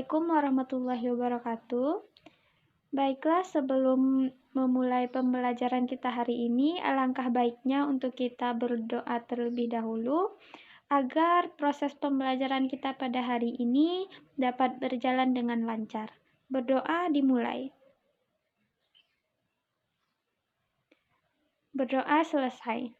Assalamualaikum warahmatullahi wabarakatuh. Baiklah, sebelum memulai pembelajaran kita hari ini, alangkah baiknya untuk kita berdoa terlebih dahulu agar proses pembelajaran kita pada hari ini dapat berjalan dengan lancar. Berdoa dimulai. Berdoa selesai.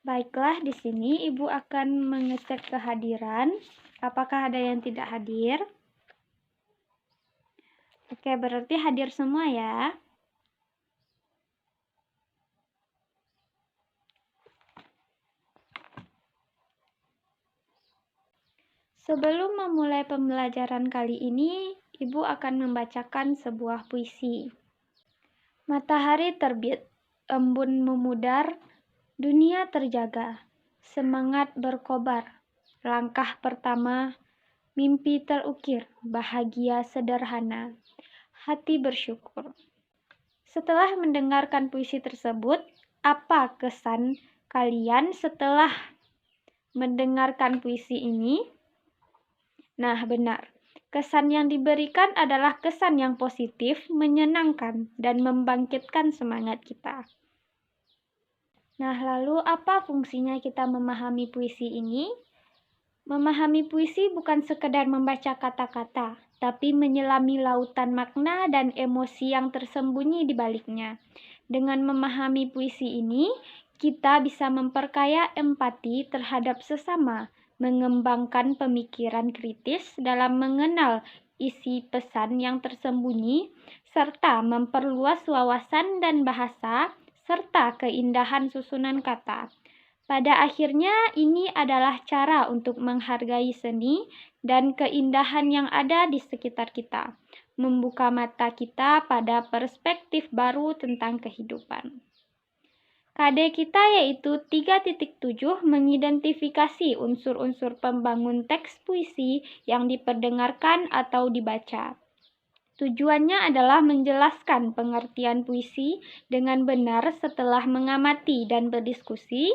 Baiklah, di sini Ibu akan mengecek kehadiran. Apakah ada yang tidak hadir? Oke, berarti hadir semua ya. Sebelum memulai pembelajaran kali ini, Ibu akan membacakan sebuah puisi. Matahari terbit, embun memudar, dunia terjaga, semangat berkobar, langkah pertama, mimpi terukir, bahagia sederhana, hati bersyukur. Setelah mendengarkan puisi tersebut, apa kesan kalian setelah mendengarkan puisi ini? Nah, benar. Kesan yang diberikan adalah kesan yang positif, menyenangkan, dan membangkitkan semangat kita. Nah, lalu apa fungsinya kita memahami puisi ini? Memahami puisi bukan sekedar membaca kata-kata, tapi menyelami lautan makna dan emosi yang tersembunyi di baliknya. Dengan memahami puisi ini, kita bisa memperkaya empati terhadap sesama, mengembangkan pemikiran kritis dalam mengenal isi pesan yang tersembunyi, serta memperluas wawasan dan bahasa, serta keindahan susunan kata. Pada akhirnya, ini adalah cara untuk menghargai seni dan keindahan yang ada di sekitar kita, membuka mata kita pada perspektif baru tentang kehidupan. KD kita yaitu 3.7 mengidentifikasi unsur-unsur pembangun teks puisi yang diperdengarkan atau dibaca. Tujuannya adalah menjelaskan pengertian puisi dengan benar setelah mengamati dan berdiskusi,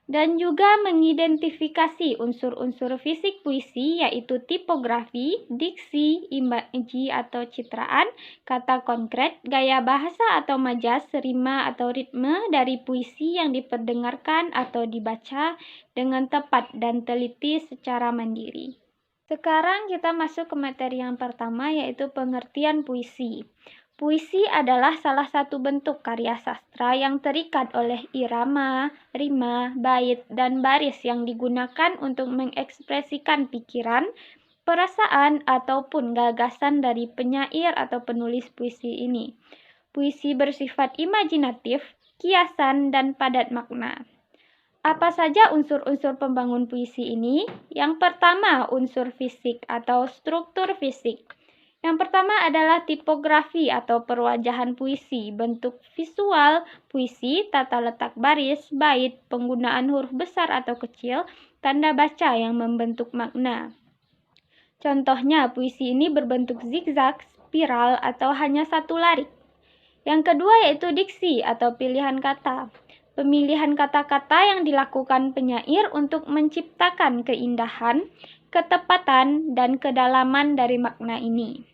dan juga mengidentifikasi unsur-unsur fisik puisi yaitu tipografi, diksi, imaji atau citraan, kata konkret, gaya bahasa atau majas, rima atau ritme dari puisi yang diperdengarkan atau dibaca dengan tepat dan teliti secara mandiri. Sekarang kita masuk ke materi yang pertama yaitu pengertian puisi. Puisi adalah salah satu bentuk karya sastra yang terikat oleh irama, rima, bait, dan baris yang digunakan untuk mengekspresikan pikiran, perasaan, ataupun gagasan dari penyair atau penulis puisi ini. Puisi bersifat imajinatif, kiasan, dan padat makna. Apa saja unsur-unsur pembangun puisi ini? Yang pertama, unsur fisik atau struktur fisik. Yang pertama adalah tipografi atau perwajahan puisi, bentuk visual puisi, tata letak baris, bait, penggunaan huruf besar atau kecil, tanda baca yang membentuk makna. Contohnya, puisi ini berbentuk zigzag, spiral, atau hanya satu larik. Yang kedua yaitu diksi atau pilihan kata. Pemilihan kata-kata yang dilakukan penyair untuk menciptakan keindahan, ketepatan, dan kedalaman dari makna ini.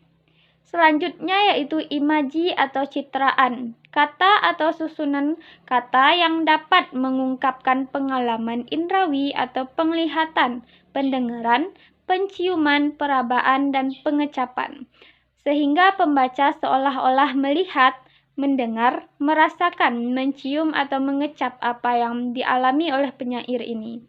Selanjutnya yaitu imaji atau citraan, kata atau susunan kata yang dapat mengungkapkan pengalaman indrawi atau penglihatan, pendengaran, penciuman, perabaan, dan pengecapan. Sehingga pembaca seolah-olah melihat, mendengar, merasakan, mencium, atau mengecap apa yang dialami oleh penyair ini.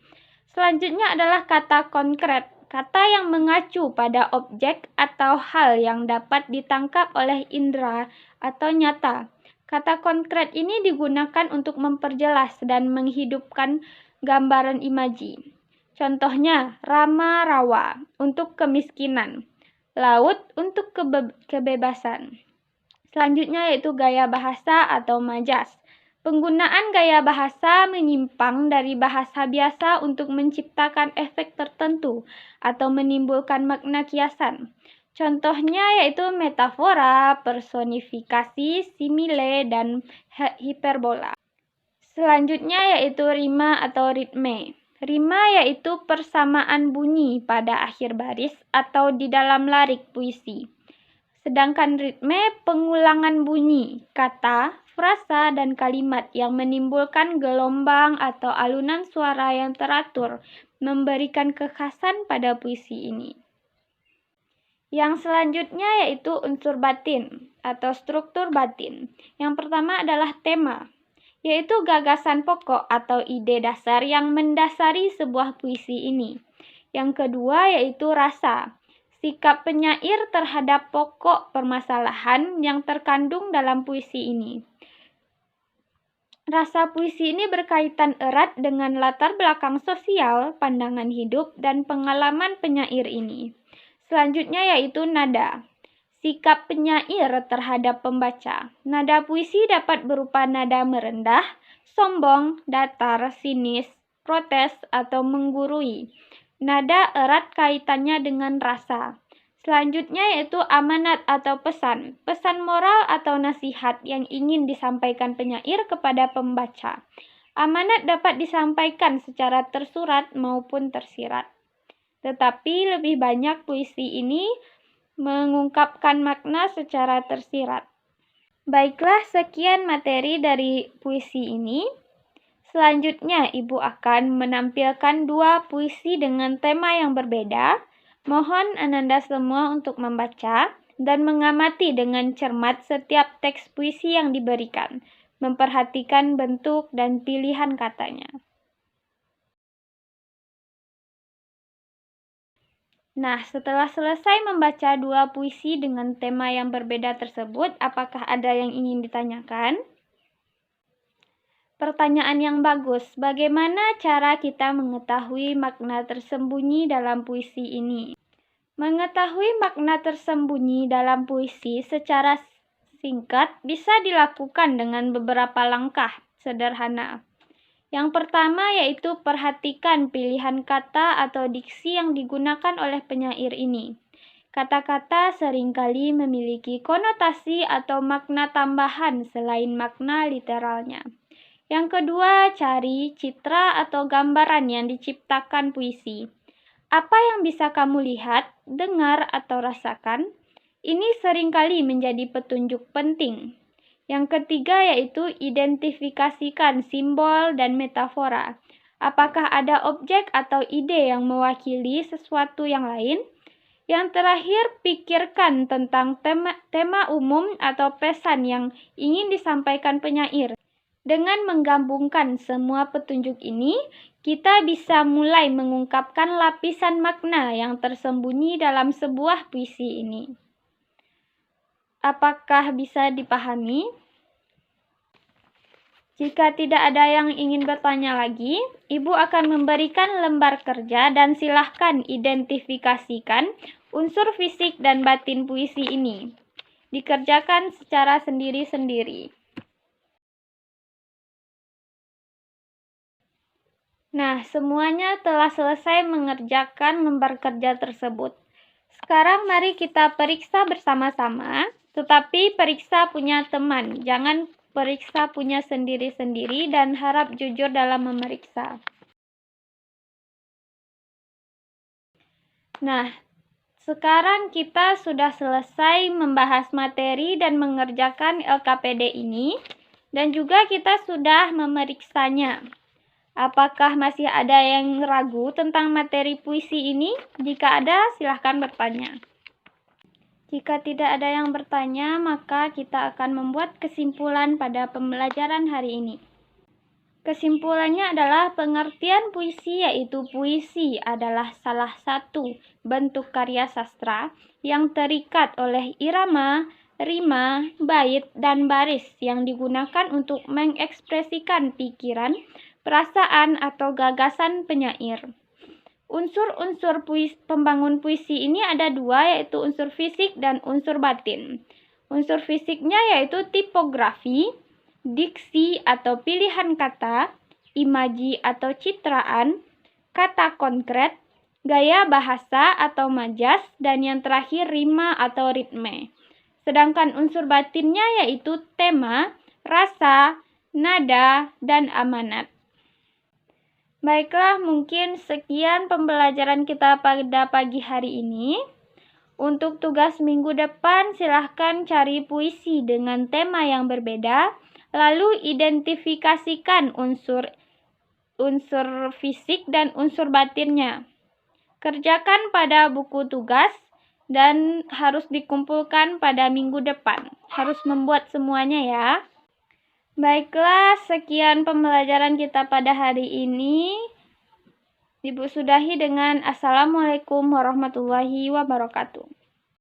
Selanjutnya adalah kata konkret. Kata yang mengacu pada objek atau hal yang dapat ditangkap oleh indera atau nyata. Kata konkret ini digunakan untuk memperjelas dan menghidupkan gambaran imaji. Contohnya, rama rawa untuk kemiskinan, laut untuk kebebasan. Selanjutnya yaitu gaya bahasa atau majas. Penggunaan gaya bahasa menyimpang dari bahasa biasa untuk menciptakan efek tertentu atau menimbulkan makna kiasan. Contohnya yaitu metafora, personifikasi, simile, dan hiperbola. Selanjutnya yaitu rima atau ritme. Rima yaitu persamaan bunyi pada akhir baris atau di dalam larik puisi. Sedangkan ritme pengulangan bunyi, kata, frasa, dan kalimat yang menimbulkan gelombang atau alunan suara yang teratur, memberikan kekhasan pada puisi ini. Yang selanjutnya yaitu unsur batin atau struktur batin. Yang pertama adalah tema, yaitu gagasan pokok atau ide dasar yang mendasari sebuah puisi ini. Yang kedua yaitu rasa, sikap penyair terhadap pokok permasalahan yang terkandung dalam puisi ini. Rasa puisi ini berkaitan erat dengan latar belakang sosial, pandangan hidup, dan pengalaman penyair ini. Selanjutnya yaitu nada, sikap penyair terhadap pembaca. Nada puisi dapat berupa nada merendah, sombong, datar, sinis, protes, atau menggurui. Nada erat kaitannya dengan rasa. Selanjutnya yaitu amanat atau pesan, pesan moral atau nasihat yang ingin disampaikan penyair kepada pembaca. Amanat dapat disampaikan secara tersurat maupun tersirat. Tetapi lebih banyak puisi ini mengungkapkan makna secara tersirat. Baiklah, sekian materi dari puisi ini. Selanjutnya, Ibu akan menampilkan 2 puisi dengan tema yang berbeda. Mohon Ananda semua untuk membaca dan mengamati dengan cermat setiap teks puisi yang diberikan, memperhatikan bentuk dan pilihan katanya. Nah, setelah selesai membaca 2 puisi dengan tema yang berbeda tersebut, apakah ada yang ingin ditanyakan? Pertanyaan yang bagus, bagaimana cara kita mengetahui makna tersembunyi dalam puisi ini? Mengetahui makna tersembunyi dalam puisi secara singkat bisa dilakukan dengan beberapa langkah sederhana. Yang pertama yaitu perhatikan pilihan kata atau diksi yang digunakan oleh penyair ini. Kata-kata seringkali memiliki konotasi atau makna tambahan selain makna literalnya. Yang kedua, cari citra atau gambaran yang diciptakan puisi. Apa yang bisa kamu lihat, dengar, atau rasakan? Ini seringkali menjadi petunjuk penting. Yang ketiga yaitu identifikasikan simbol dan metafora. Apakah ada objek atau ide yang mewakili sesuatu yang lain? Yang terakhir, pikirkan tentang tema umum atau pesan yang ingin disampaikan penyair. Dengan menggabungkan semua petunjuk ini, kita bisa mulai mengungkapkan lapisan makna yang tersembunyi dalam sebuah puisi ini. Apakah bisa dipahami? Jika tidak ada yang ingin bertanya lagi, Ibu akan memberikan lembar kerja dan silahkan identifikasikan unsur fisik dan batin puisi ini. Dikerjakan secara sendiri-sendiri. Nah, semuanya telah selesai mengerjakan lembar kerja tersebut. Sekarang mari kita periksa bersama-sama, tetapi periksa punya teman, jangan periksa punya sendiri-sendiri dan harap jujur dalam memeriksa. Nah, sekarang kita sudah selesai membahas materi dan mengerjakan LKPD ini, dan juga kita sudah memeriksanya. Apakah masih ada yang ragu tentang materi puisi ini? Jika ada, silahkan bertanya. Jika tidak ada yang bertanya, maka kita akan membuat kesimpulan pada pembelajaran hari ini. Kesimpulannya adalah pengertian puisi yaitu puisi adalah salah satu bentuk karya sastra yang terikat oleh irama, rima, bait, dan baris yang digunakan untuk mengekspresikan pikiran, perasaan, atau gagasan penyair. Unsur-unsur pembangun puisi ini ada 2, yaitu unsur fisik dan unsur batin. Unsur fisiknya yaitu tipografi, diksi atau pilihan kata, imaji atau citraan, kata konkret, gaya bahasa atau majas, dan yang terakhir rima atau ritme. Sedangkan unsur batinnya yaitu tema, rasa, nada, dan amanat. Baiklah, mungkin sekian pembelajaran kita pada pagi hari ini. Untuk tugas minggu depan, silahkan cari puisi dengan tema yang berbeda, lalu identifikasikan unsur fisik dan unsur batinnya. Kerjakan pada buku tugas dan harus dikumpulkan pada minggu depan. Harus membuat semuanya ya. Baiklah, sekian pembelajaran kita pada hari ini. Ibu sudahi dengan Assalamualaikum warahmatullahi wabarakatuh.